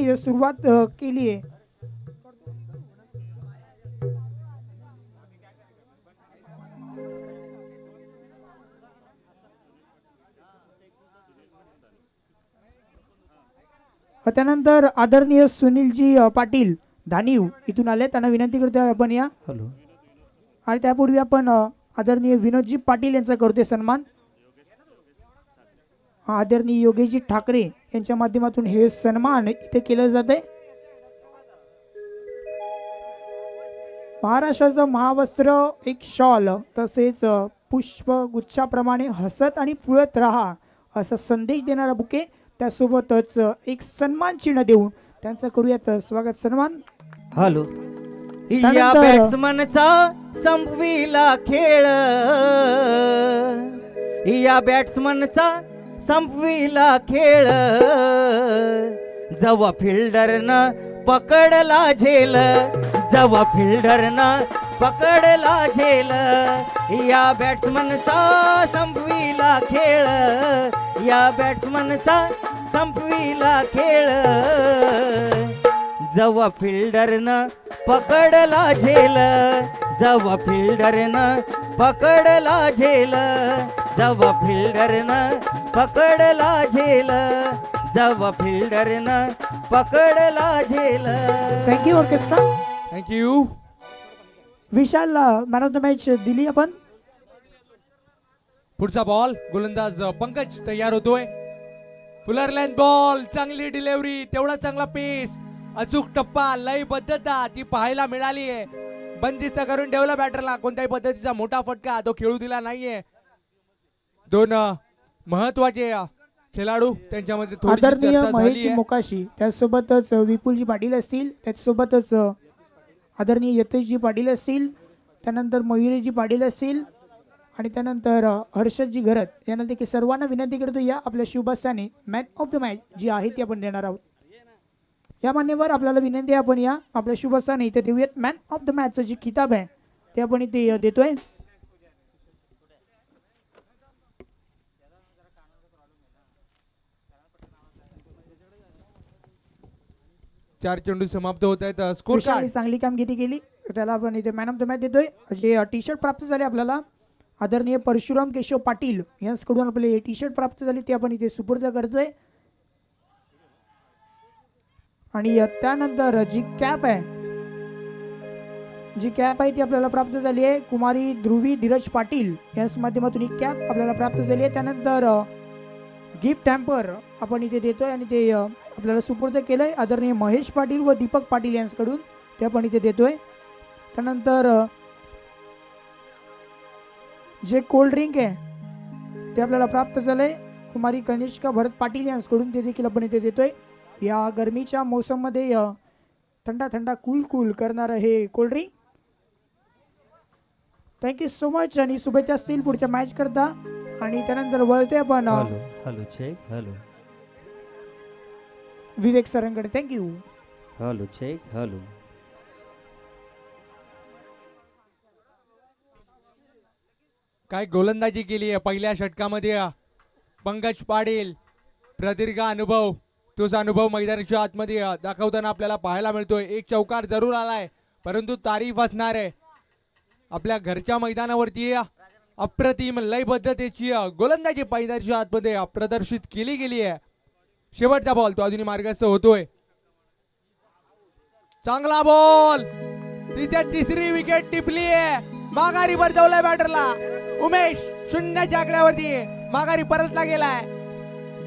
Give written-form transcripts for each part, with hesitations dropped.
आपण सुरुवात केली आहे. त्यानंतर आदरणीय सुनीलजी पाटील धानीव इथून आले, त्यांना विनंती करतो आपण या. हॅलो. आणि त्यापूर्वी आपण आदरणीय विनोदजी पाटील यांचा करतोय सन्मान. आदरणीय योगेशजी ठाकरे यांच्या माध्यमातून हे सन्मान इथे केलं जाते. महाराष्ट्राचं महावस्त्र, एक शॉल तसेच पुष्प गुच्छाप्रमाणे हसत आणि फुलत राहा असा संदेश देणारा बुके, त्यासोबतच एक सन्मान चिन्ह देऊन त्यांचा करूयात स्वागत सन्मान. हॅलो. या बॅट्समनचा संपविला खेळ, या बॅट्समनचा संपविला खेळ, जवा फिल्डरनं पकडला झेल, जवा फिल्डरनं पकडला झेल, या बॅट्समनचा संपविला खेळ, या बॅट्समनचा संपविला खेळ, जवा फिल्डरनं पकडला झेल, जवा फिल्डरनं पकडला झेल, जवा फिल्डरनं पकडला झेल, जवा फिल्डरनं पकडला झेल. Thank you orchestra. Thank you. Vishal man of the match दिली आपण. पुढचा बॉल गोलंदाज पंकज तयार होतोय. फुलर लेंथ बॉल, चांगली डिलिव्हरी, तेवढा चांगला पेस, अचूक टप्पा, लयबद्धता ती पाहायला मिळाली आहे. बंदिस्त करून ठेवला बॅटरला, कोणत्याही पद्धतीचा मोठा फटका तो खेळू दिला नाहीये. दोन महत्वाचे खेळाडू त्यांच्यामध्ये थोडीशी आदरणीय चर्चा झाली महेशजी आहे. मोकाशी, त्यासोबतच विपुलजी पाटील असतील, त्याचसोबतच आदरणीय यतेशजी पाटील असतील, त्यानंतर मयुरीजी पाटील असतील आणि त्यानंतर हर्षदजी घरत यांना देखील सर्वांना विनंती करतो या आपल्या शुभस्थानी मॅन ऑफ द मॅच जी आहे ती आपण देणार आहोत. या मान्यवर आपल्याला विनंती आहे आपण या आपल्या शुभस्थानी इथे देऊयात मॅन ऑफ द मॅचचं जी किताब आहे ते आपण इथे देतोय. चार चेंडू समाप्त होत आहेत. स्कोर विशालने चांगली कामगिरी केली, त्याला आपण इथे मॅन ऑफ द मॅच देतोय. जे टी शर्ट प्राप्त झाले आपल्याला आदरणीय परशुराम केशव पाटील यांच्याकडून आपले टी शर्ट प्राप्त झाले ते आपण इथे सुपूर्द करतोय. आणि त्यानंतर जी कॅप आहे, जी कॅप आहे ती आपल्याला प्राप्त झाली आहे कुमारी ध्रुवी धीरज पाटील यांच्या माध्यमातून ही कॅप आपल्याला प्राप्त झाली आहे. त्यानंतर गिफ्ट हॅम्पर आपण इथे देतोय आणि ते आपल्याला सुपूर्द केलंय आदरणीय महेश पाटील व दीपक पाटील यांच्याकडून, ते आपण इथे देतोय. त्यानंतर जे कोल्ड ड्रिंक आहे ते आपल्याला प्राप्त झालंय कुमारी कनिष्का भरत पाटील यांच्याकडून, ते देखील आपण इथे देतोय. या गरमीच्या मोसममध्ये थंडा थंडा कूल कूल करणारं हे cold drink. Thank you so much आणि शुभेच्छा असतील पुढच्या मॅच करता. आणि त्यानंतर वळतोय आपण hello. Hello check. Hello. Vivek सरांकडे. थँक्यू. Hello check. हॅलो. काय गोलंदाजी केली आहे पहिल्या षटकामध्ये पंकज पाटील. प्रदीर्घ अनुभव, तोच अनुभव मैदानाच्या आतमध्ये दाखवताना आपल्याला पाहायला मिळतोय. एक चौकार जरूर आलाय परंतु तारीफ असणार आहे. आपल्या घरच्या मैदानावरती अप्रतिम लयबद्धतेची गोलंदाजी मैदानाच्या आतमध्ये प्रदर्शित केली गेली आहे. शेवटचा बॉल तो अजूनही मार्गस्थ होतोय. चांगला बॉल, तिथे तिसरी विकेट टिपली आहे. माघारी बरजवलाय बॅटरला. उमेश 0च्या आकड्यावरती माघारी परतला गेलाय.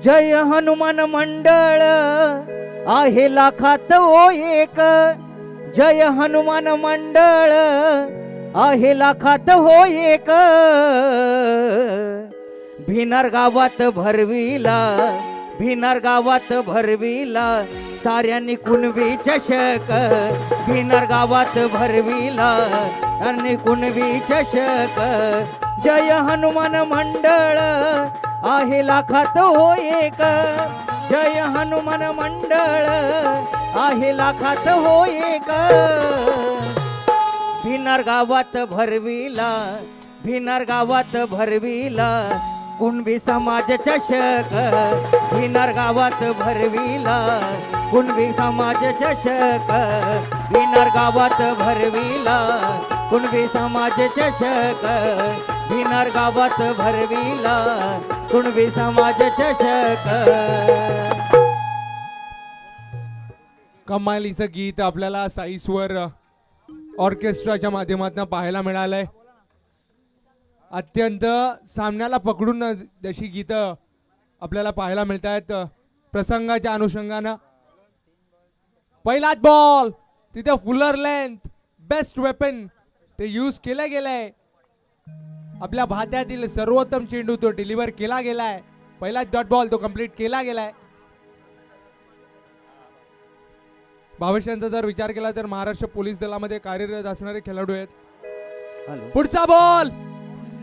जय हनुमान मंडळ आहे लाखात ओ एक, जय हनुमान मंडळ आहे लाखात हो एक, भिनार गावात भरविला, भिनार गावात भरविला साऱ्यांनी कुणबी चषक, भिनार गावात भरविला आणि कुणबी चषक. जय हनुमान मंडळ आहे लाखात हो एक, जय हनुमान मंडळ आहे लाखात हो एक, भिनार गावात भरविला, भिनार गावात भरविला कुणबी समाज चषक, भिनार गावात भरविला कुणबी समाज चषक भिनार गावात भरविला. कुणबी समाज चषक भिनार गावात भरविला. कुणबी समाज चषक. कमालीचं गीत आपल्याला साई स्वर ऑर्केस्ट्राच्या माध्यमातून पाहायला मिळालंय. अत्यंत सामन्याला पकडून जशी गीतं आपल्याला पाहायला मिळत आहेत प्रसंगाच्या अनुषंगानं. पहिलाच बॉल तिथे फुलर लेंथ बेस्ट वेपन ते यूज केलं गेलंय. आपल्या भात्यातील सर्वोत्तम चेंडू तो डिलिव्हर केला गेलाय. पहिलाच डॉट बॉल तो कंप्लीट केला गेलाय. भविष्यांचा जर विचार केला तर महाराष्ट्र पोलीस दलामध्ये कार्यरत असणारे खेळाडू आहेत. पुढचा ball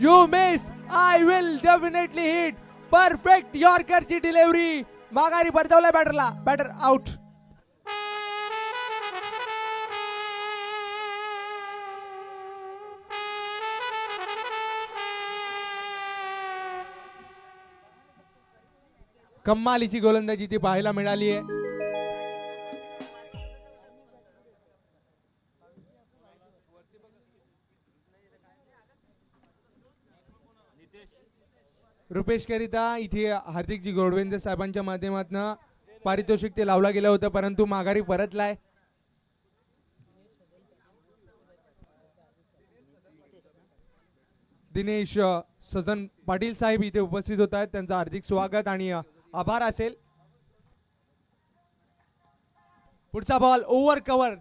you miss I will definitely hit. Perfect यॉर्करची डिलिव्हरी माघारी परतवलाय बॅटरला. Batter out. कम्मालीची गोलंदाजी ती पाहायला मिळाली आहे. रुपेश करिता इथे हार्दिकजी गोडवेंद्र साहेबांच्या माध्यमातून पारितोषिक ते लावला गेलं होतं परंतु माघारी परतलाय. दिनेश सजन पाटील साहेब इथे उपस्थित होत आहेत. त्यांचं हार्दिक स्वागत आणि आभार असेल. पुढचा ball over cover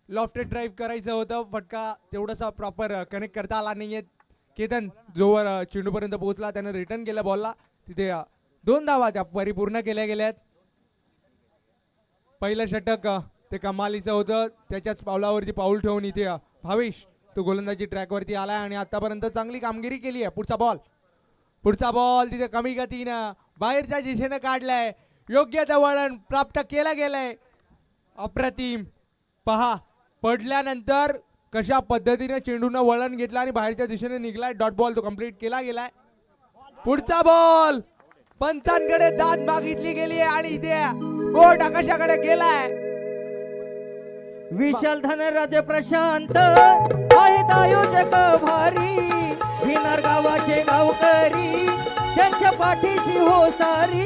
lofted drive करायचं होतं. फटका तेवढासा प्रॉपर कनेक्ट करता आला नाहीये. केतन जोवर चेंडूपर्यंत पोहोचला त्यानं रिटर्न केलं बॉलला. तिथे 2 धावा त्या परिपूर्ण केल्या गेल्यात. पहिलं षटक ते कमालीचं होतं. त्याच्याच पावलावरती पाऊल ठेवून इथे भावेश तो गोलंदाजी ट्रॅकवरती आलाय आणि आतापर्यंत चांगली कामगिरी केली आहे. पुढचा बॉल तिथे कमी गतीनं बाहेरच्या दिशेनं काढलाय. योग्य ते वळण प्राप्त केलं गेलंय. अप्रतिम. पहा पडल्यानंतर कशा पद्धतीने चेंडूनं वळण घेतलं आणि बाहेरच्या दिशेने निघलाय. डॉट बॉल तो कंप्लीट केला गेलाय. पुढचा बॉल पंचांकडे दाद मागितली गेली आहे आणि इथे बोट आकाशाकडे गेलाय. विशाल धनराज प्रशांत आहेत आयोजक भारी. भिनार गावाचे गावकरी त्यांच्या पाठीशी हो सारी.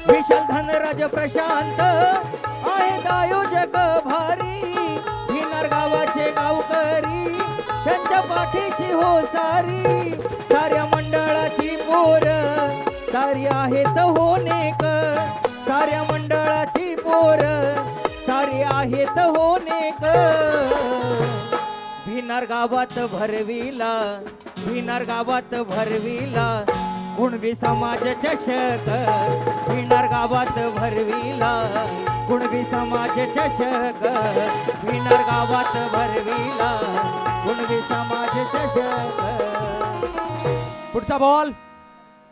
विशाल धनराज प्रशांत आहेत आयोजक भारी. भिनार गावाचे गावकरी त्यांच्या पाठीशी हो सारी. साऱ्या मंडळाची पोर सारी आहेत होनेक. साऱ्या मंडळाची पोर सारी आहेत होनेक. भिनार गावात भरविला. भिनार गावात भरविला. कुणबी समाज चषक भिनार गावात भरविला. कुणबी समाज चषक भिनार गावात भरविला. कुणबी समाज चषक. पुढचा बॉल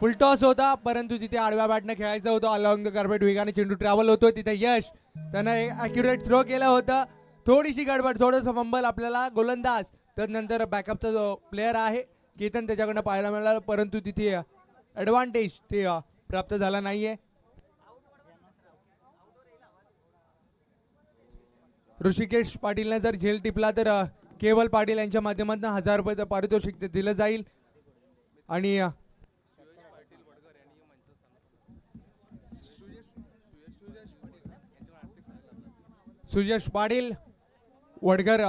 फुलटॉस होता परंतु तिथे आडव्या बॅटने खेळायचं होतं. अलॉंग द कार्पेट वेगाने चेंडू ट्रॅव्हल होतो. तिथे यश त्यानं ॲक्युरेट थ्रो केलं होतं. थोडीशी गडबड थोडंसं फंबल आपल्याला गोलंदाज त्यानंतर बॅकअपचा जो प्लेअर आहे केतन त्याच्याकडनं पाहायला मिळालं परंतु तिथे ॲडव्हान्टेज ते प्राप्त झाला नाहीये. ऋषिकेश पाटीलने जर झेल टिपला तर केवल पाटील यांच्या माध्यमातून 1000 रुपये पारितोषिक ते दिलं जाईल. आणि सुयश पाटील वडगर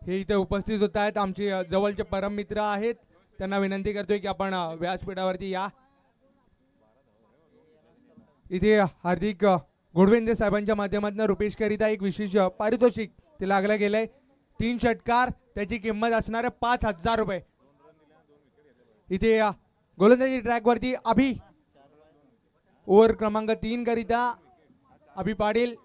हे इथे उपस्थित होत आहेत. आमचे जवळचे परम मित्र आहेत. त्यांना विनंती करतोय की आपण व्यासपीठावरती या. इथे हार्दिक गोडवेंद्र साहेबांच्या माध्यमातून रुपेश करिता एक विशेष पारितोषिक ते लागलं गेलंय. 3 षटकार त्याची किंमत असणार आहे 5000 रुपये. इथे गोलंदाजी ट्रॅकवरती अभि ओव्हर क्रमांक 3 करिता अभि पाटील.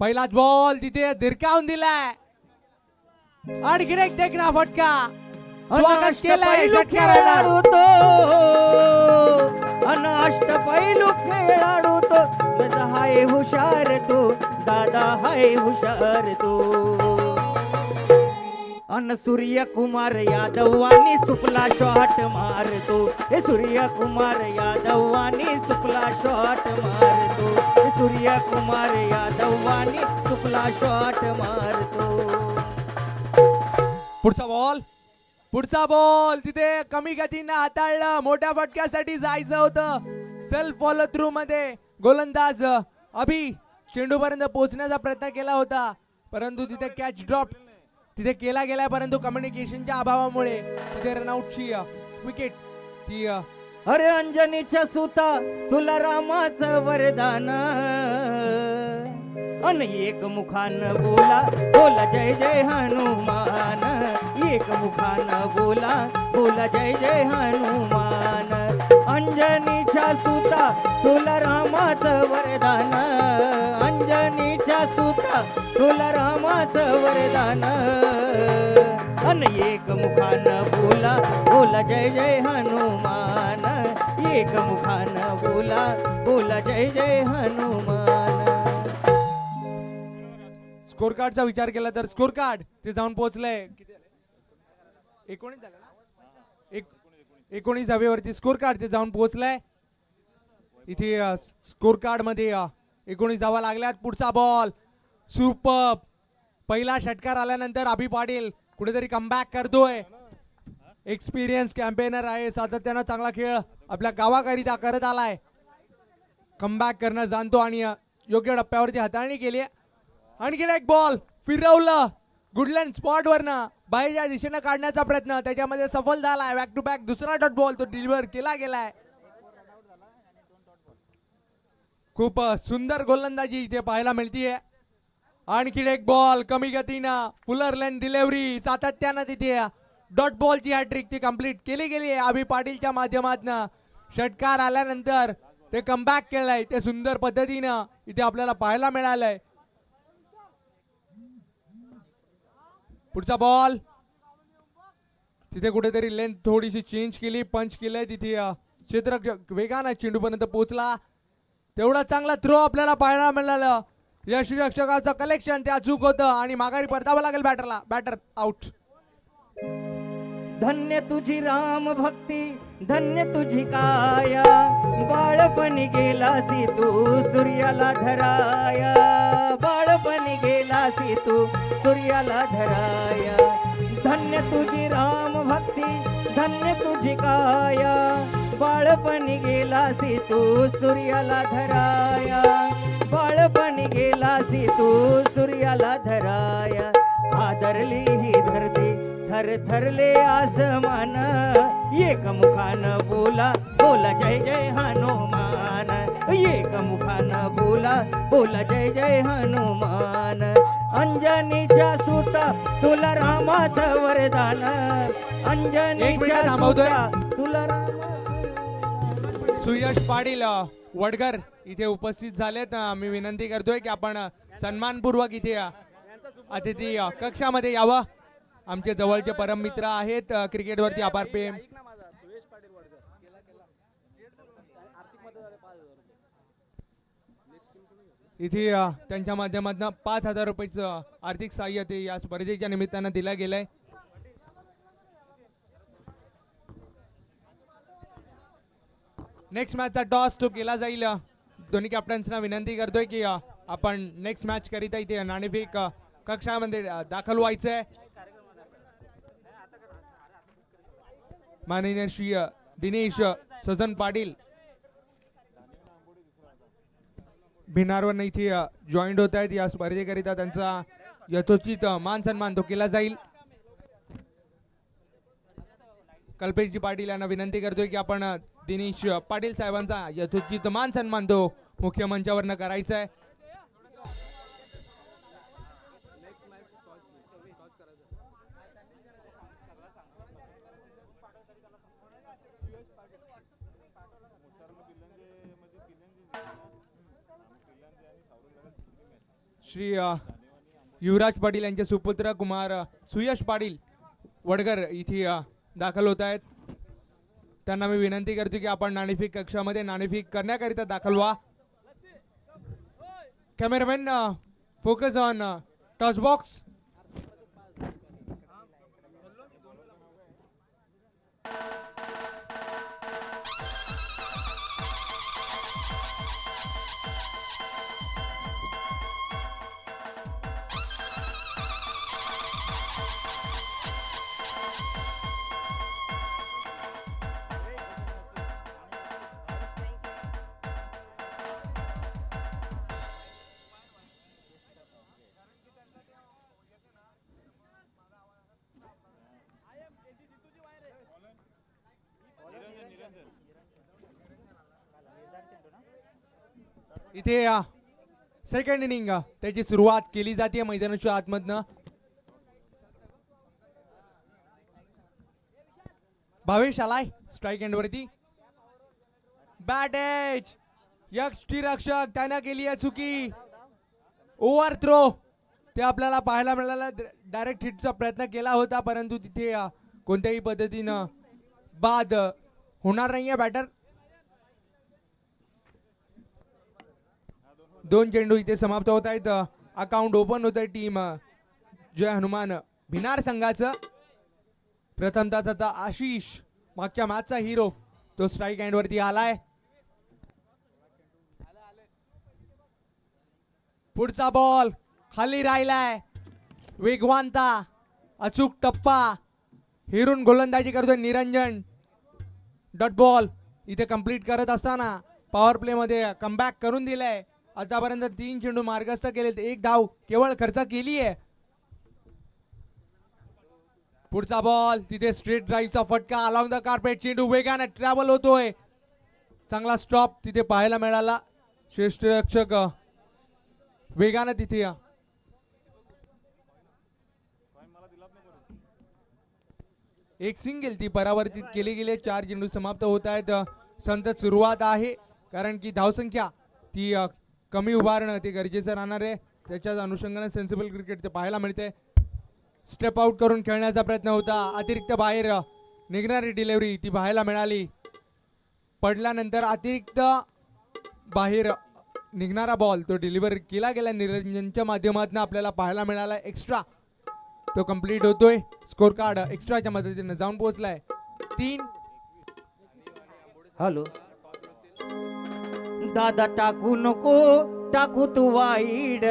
पहिलाच बॉल तिथे धिरकावून दिलाय. आणखीन एक देखना फटका. स्वागत केलंय षटकाराला. अष्टपैलू खेळाडू तो. दादा हाय हुशार तो. दादा हाय हुशार तो. अन सूर्यकुमार यादवानी सुपला शॉट मारतो. हे सूर्यकुमार यादवानी सुपला शॉट मारतो. सूर्यकुमार यादव वाणी चुकला शॉट मारतो. पुढचा बॉल तिथे कमी गतीने हाताळलं. मोठ्या फटक्यासाठी जायचं होतं. सेल्फ फॉलो थ्रू मध्ये गोलंदाज अभि चेंडूपर्यंत पोहोचण्याचा प्रयत्न केला होता, परंतु तिथे कॅच ड्रॉप तिथे केला गेलाय, परंतु कम्युनिकेशनच्या अभावामुळे तिथे रनआउटची विकेट ती अरे अंजनीच्या सुता तुला रामाचं वरदान अन एक मुखान बोला बोला जय जय हनुमान. एक मुखान बोला बोला जय जय हनुमान. अंजनीच्या सुता तुला रामाचं वरदान. अंजनीच्या सुता तुला रामाचं वरदान अन एक मुखान बोला बोला जय जय हनुमान. एक मुखान बोला बोला जय जय हनुमान. स्कोर कार्डचा विचार केला तर स्कोर कार्ड ते जाऊन पोहोचलंय 19 झालं ना, 19 वरती स्कोर कार्ड ते जाऊन पोहोचलंय. इथे स्कोर कार्ड मध्ये 19 धावा लागल्यात. पुढचा बॉल सुपर. पहिला षटकार आल्यानंतर अभि पाटील कुठेतरी कमबॅक करतोय. एक्सपिरियन्स कॅम्पेनर आहे, सातत्यानं चांगला खेळ आपल्या गावाकरिता करत आलाय. कमबॅक करणं जाणतो आणि योग्य टप्प्यावरती हाताळणी केली. आणखी एक बॉल फिरवलं गुडलँड स्पॉट वरनं बाहेरच्या दिशेनं काढण्याचा प्रयत्न त्याच्यामध्ये सफल झालाय. बॅक टू बॅक दुसरा डॉट बॉल तो डिलिव्हर केला गेलाय. खूप सुंदर गोलंदाजी इथे पाहायला मिळतीये. आणखी एक बॉल कमी गतीनं फुलर लेन डिलिव्हरी सातत्यानं तिथे डॉट बॉलची हॅट्रिक ती कंप्लीट केली गेली आहे अभि पाटीलच्या माध्यमातून. षटकार आल्यानंतर ते कमबॅक केलंय ते सुंदर पद्धतीनं इथे आपल्याला पाहायला मिळालंय. पुढचा बॉल तिथे कुठेतरी लेंथ थोडीशी चेंज केली, पंच केलंय. तिथे क्षेत्ररक्षक वेगानं चेंडूपर्यंत पोहोचला. तेवढा चांगला थ्रो आपल्याला पाहायला मिळालं. यष्टीरक्षकाचं कलेक्शन त्या चूक होतं आणि माघारी परतावं लागेल बॅटरला. Batter out. धन्य तुझी राम भक्ती धन्य तुझी काया. बाळपणी गेलासी तू सूर्याला धराया. बाळपणी गेलासी तू सूर्याला धराया. धन्य तुझी राम भक्ती धन्य तुझी काया. बाळपणी गेलासी तू सूर्याला धराया. बाळपणी गेलासी तू सूर्याला धराया. आदरली ही धरती थर थरले आसमान. एक मुखान बोला बोला जय जय हनुमान. एक मुखान बोला बोला जय जय हनुमान. अंजनीच्या सुता तुला रामाचं वरदान. अंजनीच्या सुता तुला सुयश पाटील वडगर इथे उपस्थित झालेत. मी विनंती करतोय की आपण सन्मानपूर्वक इथे अतिथी कक्षामध्ये यावं. आमचे जवळचे परम मित्र आहेत क्रिकेटवरती अपार प्रेम. इथे त्यांच्या माध्यमातून 5,000 रुपयाचं आर्थिक सहाय्य ते या स्पर्धेच्या निमित्तानं दिलं गेलंय. नेक्स्ट मॅचचा टॉस तो केला जाईल. दोन्ही कॅप्टन्सना विनंती करतोय की आपण नेक्स्ट मॅच करिता इथे नाणेफेक कक्षामध्ये दाखल व्हायचंय. माननीय श्री दिनेश सजन पाटील भिनारवर इथे जॉईंट होत आहेत. या स्पर्धेकरिता त्यांचा यथोचित मान सन्मान तो केला जाईल. कल्पेशजी पाटील यांना विनंती करतोय की आपण दिनेश पाटील साहेबांचा यथोचित मान सन्मान तो मुख्य मंचावरनं करायचा आहे. श्री युवराज पाटील यांचे सुपुत्र कुमार सुयश पाटील वडगर इथे दाखल होत आहेत. त्यांना मी विनंती करतो की आपण नाणेफेक कक्षामध्ये नाणेफेक करण्याकरिता दाखल व्हा. Cameraman focus on toss box. इथे सेकंड इनिंग त्याची सुरुवात केली जाते मैदानाच्या आतमधनं. भावेश आलाय स्ट्राईक एंडवरती. बॅट एज यष्टीरक्षक त्यानं केली आहे चुकी. ओव्हर थ्रो ते आपल्याला पाहायला मिळालं. डायरेक्ट हिटचा प्रयत्न केला होता परंतु तिथे कोणत्याही पद्धतीनं बाद होणार नाहीये बॅटर. 2 चेंडू इथे समाप्त होत आहेत. अकाउंट ओपन होत आहे टीम जय हनुमान भिनार संघाचं. प्रथमतः आता आशिष मागच्या मॅचचा हिरो तो स्ट्राईक एंड वरती आलाय. पुढचा बॉल खाली राहिलाय. वेगवानता अचूक टप्पा हिरून गोलंदाजी करतोय निरंजन. डॉट बॉल इथे कंप्लीट करत असताना पॉवर प्ले मध्ये कमबॅक करून दिलाय. आतापर्यंत 3 चेंडू मार्गस्थ केलेत, 1 धाव केवळ खर्च केली आहे. पुढचा बॉल तिथे स्ट्रेट ड्राईव्हचा फटका अलॉंग द कार्पेट. चेंडू वेगाने ट्रॅव्हल होतोय. चांगला स्टॉप तिथे पाहायला मिळाला. श्रेष्ठ रक्षक वेगाने तिथे एक सिंगल ती परावर्तित केली गेली. 4 चेंडू समाप्त होत आहेत. संत सुरुवात आहे कारण की धावसंख्या ती कमी उभारणं ते गरजेचं राहणार आहे. त्याच्याच अनुषंगाने सेन्सिबल क्रिकेट ते पाहायला मिळते. स्टेप आउट करून खेळण्याचा प्रयत्न होता. अतिरिक्त बाहेर निघणारी डिलिव्हरी ती पाहायला मिळाली. पडल्यानंतर अतिरिक्त बाहेर निघणारा बॉल तो डिलिव्हर केला गेला निरंजनच्या माध्यमातून आपल्याला पाहायला मिळाला. एक्स्ट्रा तो कंप्लीट होतोय. स्कोर कार्ड एक्स्ट्राच्या मदतीने जाऊन पोहोचलाय 3. हॅलो दादा टाकू नको टाकू तू वाईड,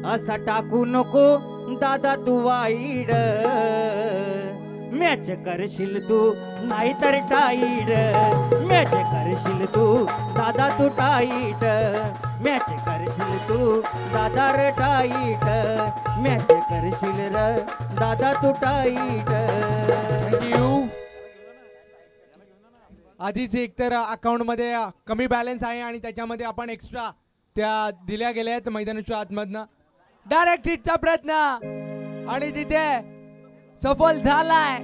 असा टाकू नको दादा तू वाईड. मॅच करशील तू नाहीतर टाईड, मॅच करशील तू दादा तू टाईट, मॅच करशील तू दादा र टाईट, मॅच करशील र दादा तू टाईट. थँक्यू. आधीच एकतर अकाउंट मध्ये कमी बॅलन्स आहे आणि त्याच्यामध्ये आपण एक्स्ट्रा त्या दिल्या गेल्या आहेत मैदानाच्या आतमधनं. डायरेक्ट हिटचा प्रयत्न आणि तिथे सफल झालाय.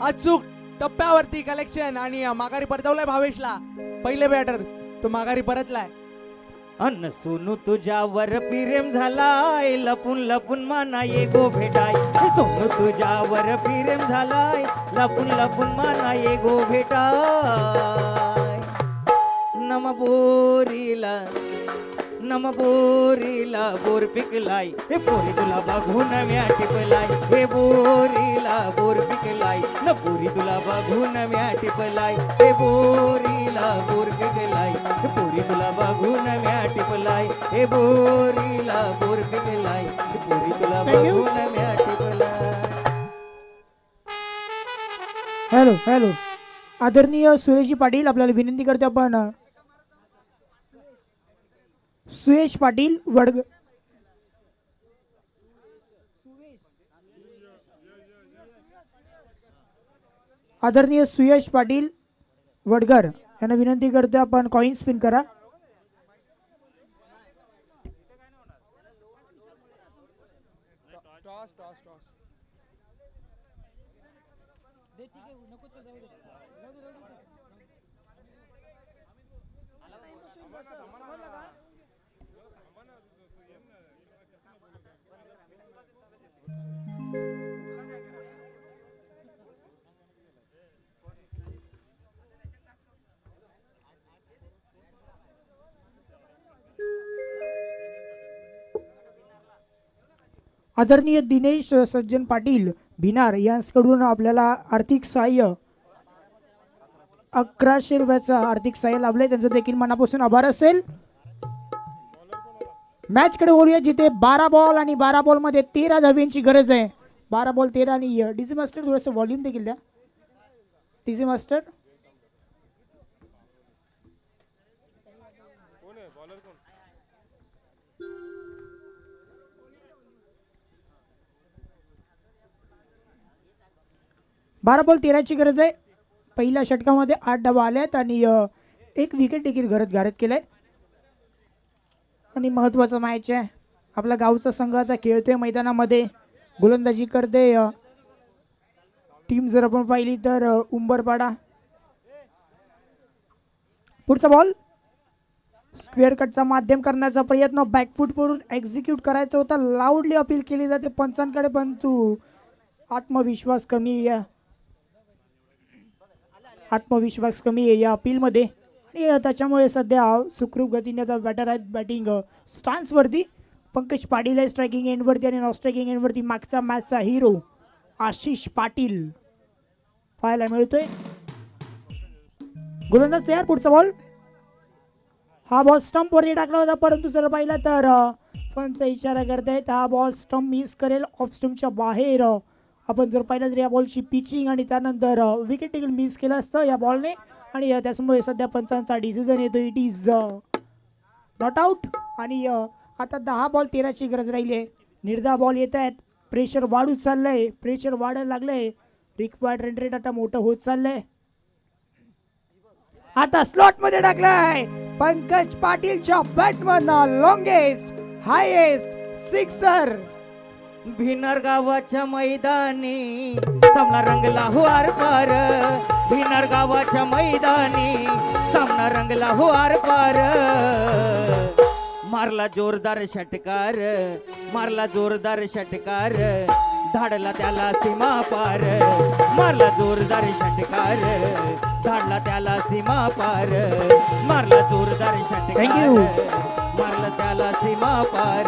अचूक टप्प्यावरती कलेक्शन आणि माघारी परतवलाय भावेशला. पहिले बॅटर तो माघारी परतलाय. अन्न सोनू तुझ्यावर प्रेम झालाय, लपून लपून माना ये गो भेटाय. सोनू तुझ्यावर प्रेम झालाय, लपून लपून माना ये गो भेटाय. नम बोरीला नम बोरीला बोर पिकलाय, हे पोरी तुला बघून म्या टिपलाय. हे बोरीला बोर पिकलाय, न पोरी तुला बघून म्या टिपलाय. हे बोरीला बोर पिकलाय, हे पोरी तुला बघून म्या टिपलाय. हे बोरीला बोर पिकलाय, हे पोरी तुला बघून म्या टिपलाय. Hello hello. आदरणीय सुरेशजी पाटील आपल्याला विनंती करते आपण सुयश पाटील वडग आदरणीय सुयश पाटील वडगर यांना विनंती करतो आपण कॉइन स्पिन करा. आदरणीय दिनेश सज्जन पाटील भिनार यांच्याकडून आपल्याला आर्थिक सहाय्य 1100 रुपयाचं आर्थिक सहाय्य लाभलंय. त्यांचं देखील मनापासून आभार असेल. मॅच कडे बोलूया जिथे 12 बॉल आणि 12 बॉल मध्ये 13 धाव्यांची गरज आहे. 12 बॉल 13 आणि डीजी मास्टर थोडंसं व्हॉल्यूम देखील द्या. डीजी मास्टर 12 बॉल 13 ची गरज आहे. पहिल्या षटकामध्ये 8 धावा आल्यात आणि एक विकेट देखील घरात केलंय आणि महत्वाचा मॅच आहे. आपला गावचा संघ आता खेळतोय मैदानामध्ये, गोलंदाजी करते टीम. जर आपण पाहिली तर उंबरपाडा. पुढचा बॉल स्क्वेअर कटचा माध्यम करण्याचा प्रयत्न, बॅकफूट वरून एक्झिक्यूट करायचा होता. लाऊडली अपील केली जाते पंचांकडे, परंतु आत्मविश्वास कमी आहे, आत्मविश्वास कमी आहे या अपीलमध्ये आणि त्याच्यामुळे सध्या सुखरूप गतीने आता बॅटर आहेत बॅटिंग स्टान्सवरती. पंकज पाटील आहे स्ट्रायकिंग एंडवरती आणि नॉन स्ट्रायकिंग एंडवरती मागचा मॅचचा हिरो आशिष पाटील पाहायला मिळतोय. गोलंदाज तयार. पुढचा बॉल, हा बॉल स्टंप वरती टाकला होता, परंतु जर पाहिला तर पंच इशारा करतायत हा बॉल स्टंप मिस करेल, ऑफ स्टंपच्या बाहेर. आपण जर पाहिलं तर या बॉलची पिचिंग आणि त्यानंतर विकेट देखील मिस केलं असतं या बॉलने आणि त्याच्यामुळे सध्या पंचांचा डिसिजन येतो इट इज नॉट आउट. आणि आता 10 बॉल 13ची गरज राहिली आहे. निर्धाव बॉल येत आहेत, प्रेशर वाढून चाललंय, प्रेशर वाढायला लागलंय, रिक्वायर्ड रन रेट आता मोठं होत चाललंय. आता स्लॉट मध्ये टाकलाय पंकज पाटीलच्या batsman, longest highest sixer. Bhinnar गावाच्या मैदानी सामना रंगला हो आर पार, भिन्नर गावाच्या मैदानी सामना रंगला हो आर पार. मारला जोरदार षटकार, मारला जोरदार षटकार, धाडला त्याला सीमा पार. मारला जोरदार षटकार, धाडला त्याला सीमा पार. मारला जोरदार षटकार, मारला त्याला सीमा पार.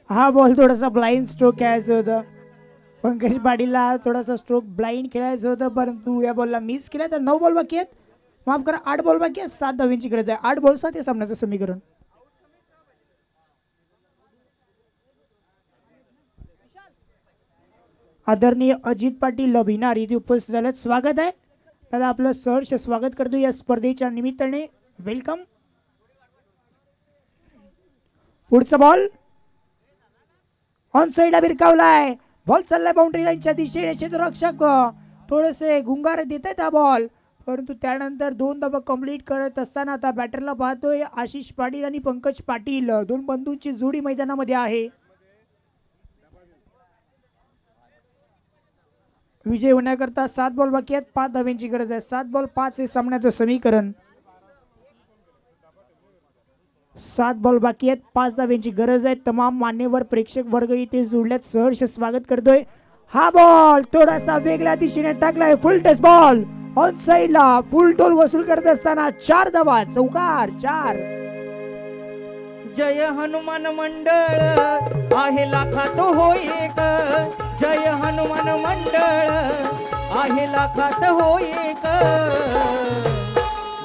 हा बॉल थोडासा ब्लाइंड स्ट्रोक खेळायचं होतं, पंकज पाटीलला थोडासा स्ट्रोक ब्लाइंड खेळायचं होतं, परंतु या बॉलला मिस केला. तर 9 बॉल बाकी आहेत, माफ करा 8 बॉल बाकी आहेत, 7 धावांची गरज आहे. 8 बॉल 7 हे सामन्याचं समीकरण. आदरणीय अजित पाटील भिनार इथे उपस्थित झालेत, स्वागत आहे दादा, आपलं सहर्ष स्वागत करतो या स्पर्धेच्या निमित्ताने, वेलकम. पुढचा बॉल ऑन साईडला भिरकावलाय, बॉल चाललाय बाउंड्री लाईनच्या दिशेने. क्षेत्ररक्षक थोडेसे गुंगार देत आहेत हा बॉल, परंतु त्यानंतर 2 धावा कंप्लीट करत असताना आता बॅटरला पाहतोय आशिष पाटील आणि पंकज पाटील, 2 बंधूंची जोडी मैदानामध्ये आहे. विजय होण्याकरता 7 बॉल बाकी आहेत, 5 धाव्यांची गरज आहे. 7 बॉल 5 हे सामन्याचं समीकरण. 7 बॉल बाकी आहेत, 5 धाव्यांची गरज आहे. तमाम मान्यवर प्रेक्षक वर्ग इथे जोडल्यात, सहर्ष स्वागत करतोय. हा बॉल थोडासा वेगळ्या दिशेने टाकलाय, फुल टच बॉल ऑन साईडला, फुल टोल वसूल करत असताना 4 धावा, चौकार 4. जय हनुमान मंडळ आहे लाखात हो एक, जय हनुमान मंडळ आहे लाखात हो एक.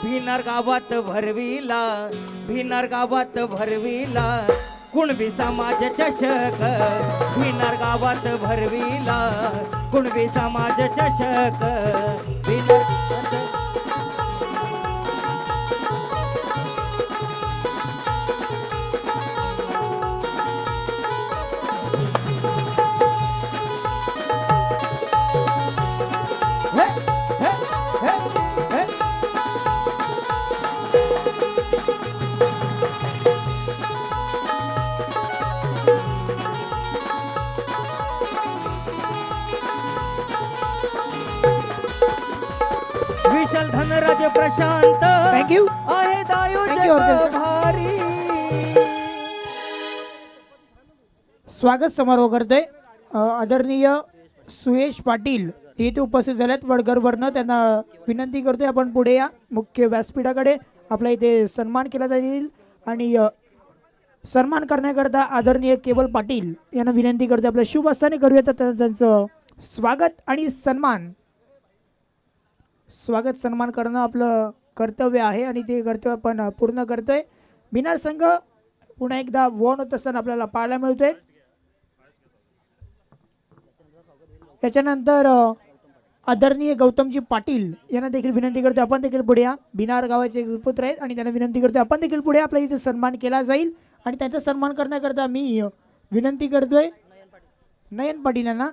भिन्नर गावात भरविला, भिन्नर गावात भरविला कुणबी समाज चषक. भिन्नर गावात भरविला कुणबी समाज चषक. भिन्नर विशाल धनराज प्रशांत थँक्यू. आहे Thank you, orchestra. भारी. स्वागत समारोह करते आदरणीय सुयश पाटील येथे उपस्थित झाल्यात वडगरवरनं, त्यांना विनंती करतोय आपण पुढे या मुख्य व्यासपीठाकडे, आपला इथे सन्मान केला जाईल. आणि सन्मान करण्याकरता आदरणीय केवल पाटील यांना विनंती करते आपल्या शुभ हस्ताने करूयात त्यांचं स्वागत आणि सन्मान. स्वागत सन्मान करणं आपलं कर्तव्य आहे आणि ते कर्तव्य आपण पूर्ण करतोय. भिनार संघ पुन्हा एकदा वॉन होत असताना आपल्याला पाहायला मिळतोय. त्याच्यानंतर आदरणीय गौतमजी पाटील यांना देखील विनंती करतो आपण देखील पुढे या. भिनार गावाचे एक पुत्र आहेत आणि त्यांना विनंती करतो आपण देखील पुढे, आपला इथे सन्मान केला जाईल. आणि त्यांचा सन्मान करण्याकरता मी विनंती करतोय नयन पाटील यांना.